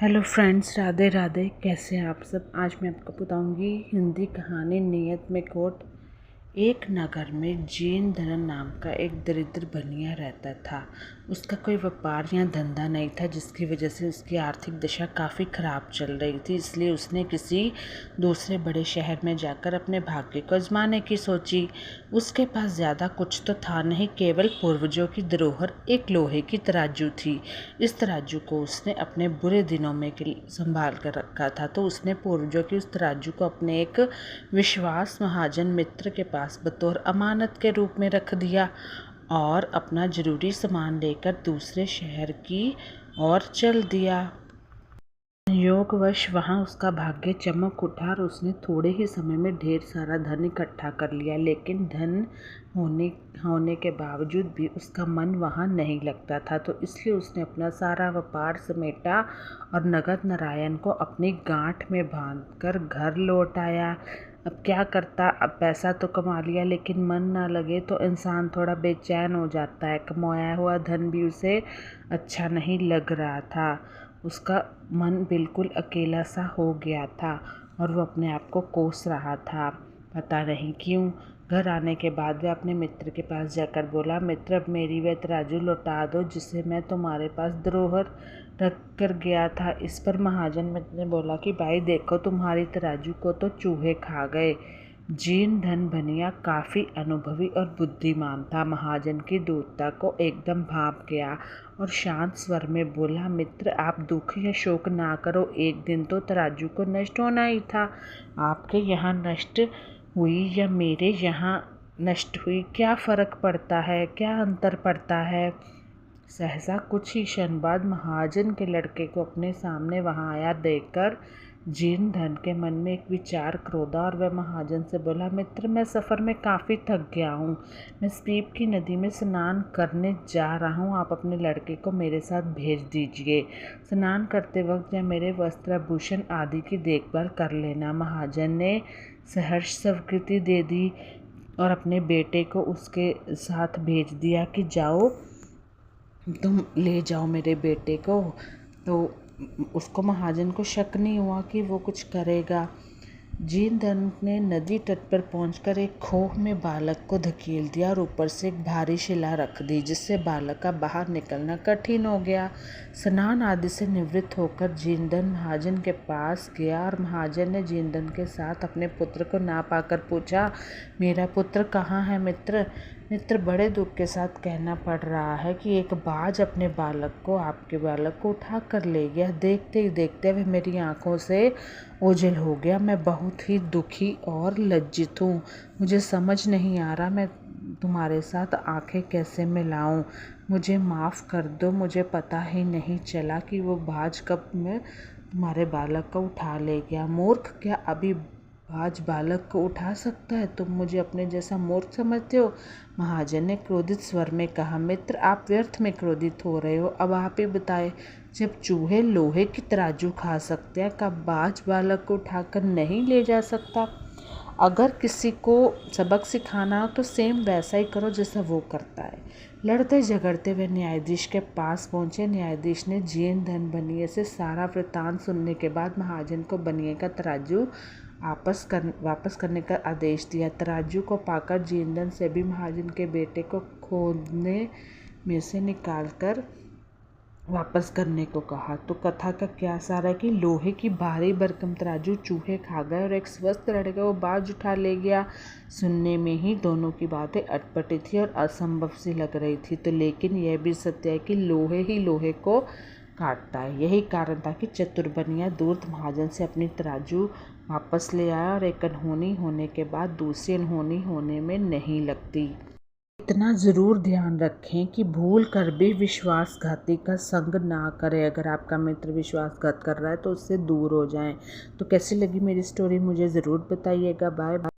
Hello friends, Radhe Radhe. कैसे हैं आप सब। आज मैं आपको बताऊंगी हिंदी कहानी नियत में कोट। एक नगर में जीन धन नाम का एक दरिद्र बनिया रहता था। उसका कोई व्यापार या धंधा नहीं था, जिसकी वजह से उसकी आर्थिक दशा काफ़ी ख़राब चल रही थी। इसलिए उसने किसी दूसरे बड़े शहर में जाकर अपने भाग्य को आजमाने की सोची। उसके पास ज़्यादा कुछ तो था नहीं, केवल पूर्वजों की धरोहर एक लोहे की तराजू थी। इस तराजू को उसने अपने बुरे दिनों में संभाल कर रखा था। तो उसने पूर्वजों की उस तराजू को अपने एक विश्वास महाजन मित्र के पास बतौर अमानत के रूप में रख दिया और अपना जरूरी सामान लेकर दूसरे शहर की ओर चल दिया। संयोगवश वहाँ उसका भाग्य चमक उठा और उसने थोड़े ही समय में ढेर सारा धन इकट्ठा कर लिया। लेकिन धन होने के बावजूद भी उसका मन वहाँ नहीं लगता था। तो इसलिए उसने अपना सारा व्यापार समेटा और नगद नारायण को अपनी गांठ में बांधकर घर लौट आया। अब क्या करता, अब पैसा तो कमा लिया लेकिन मन ना लगे तो इंसान थोड़ा बेचैन हो जाता है। कमाया हुआ धन भी उसे अच्छा नहीं लग रहा था। उसका मन बिल्कुल अकेला सा हो गया था और वो अपने आप को कोस रहा था, पता नहीं क्यों। घर आने के बाद वह अपने मित्र के पास जाकर बोला, मित्र, अब मेरी वह तराजू लौटा दो जिसे मैं तुम्हारे पास धरोहर रख कर गया था। इस पर महाजन मित्र ने बोला कि भाई देखो, तुम्हारी तराजू को तो चूहे खा गए। जीन धन बनिया काफ़ी अनुभवी और बुद्धिमान था। महाजन की दूरता को एकदम भाप गया और शांत स्वर में बोला, मित्र, आप दुख या शोक ना करो। एक दिन तो तराजू को नष्ट होना ही था। आपके यहाँ नष्ट हुई या मेरे यहाँ नष्ट हुई, क्या फ़र्क पड़ता है, क्या अंतर पड़ता है। सहसा कुछ ही क्षण बाद महाजन के लड़के को अपने सामने वहाँ आया देखकर जीन धन के मन में एक विचार क्रोधा और वह महाजन से बोला, मित्र, मैं सफ़र में काफ़ी थक गया हूँ। मैं स्पीप की नदी में स्नान करने जा रहा हूँ। आप अपने लड़के को मेरे साथ भेज दीजिए। स्नान करते वक्त या मेरे वस्त्र आभूषण आदि की देखभाल कर लेना। महाजन ने सहर्ष स्वीकृति दे दी और अपने बेटे को उसके साथ भेज दिया कि जाओ, तुम ले जाओ मेरे बेटे को। तो उसको महाजन को शक नहीं हुआ कि वो कुछ करेगा। जीन धन ने नदी तट पर पहुंचकर एक खोह में बालक को धकेल दिया और ऊपर से एक भारी शिला रख दी, जिससे बालक का बाहर निकलना कठिन हो गया। स्नान आदि से निवृत्त होकर जीन धन महाजन के पास गया और महाजन ने जीन धन के साथ अपने पुत्र को ना पाकर पूछा, मेरा पुत्र कहाँ है मित्र। मित्र, बड़े दुख के साथ कहना पड़ रहा है कि एक बाज अपने आपके बालक को उठा कर ले गया। देखते ही देखते वह मेरी आंखों से ओझल हो गया। मैं बहुत ही दुखी और लज्जित हूँ। मुझे समझ नहीं आ रहा मैं तुम्हारे साथ आंखें कैसे मिलाऊं। मुझे माफ़ कर दो। मुझे पता ही नहीं चला कि वो बाज कब में तुम्हारे बालक को उठा ले गया। मूर्ख, क्या अभी बाज बालक को उठा सकता है? तुम मुझे अपने जैसा मूर्ख समझते हो? महाजन ने क्रोधित स्वर में कहा, मित्र, आप व्यर्थ में क्रोधित हो रहे हो। अब आप ही बताए, जब चूहे लोहे की तराजू खा सकते हैं, कब बाज बालक को उठाकर नहीं ले जा सकता? अगर किसी को सबक सिखाना हो तो सेम वैसा ही करो जैसा वो करता है। लड़ते झगड़ते वे न्यायाधीश के पास पहुंचे। न्यायाधीश ने जीन धन बनिए से सारा वृतांत सुनने के बाद महाजन को बनिए का तराजू वापस करने का आदेश दिया। तराजू को पाकर जीन धन से भी महाजन के बेटे को खोदने में से निकालकर वापस करने को कहा। तो कथा का क्या सार है कि लोहे की भारी भरकम तराजू चूहे खा गए और एक स्वस्थ लड़का वो बाज उठा ले गया। सुनने में ही दोनों की बातें अटपटी थी और असंभव सी लग रही थी, तो लेकिन यह भी सत्य है कि लोहे ही लोहे को काटता है। यही कारण था कि चतुर बनिया दूर महाजन से अपनी तराजू वापस ले आया और एक अनहोनी होने के बाद दूसरी अनहोनी होने में नहीं लगती। इतना ज़रूर ध्यान रखें कि भूल कर भी विश्वासघाती का संग ना करें। अगर आपका मित्र विश्वासघात कर रहा है तो उससे दूर हो जाएं। तो कैसी लगी मेरी स्टोरी मुझे ज़रूर बताइएगा। Bye bye.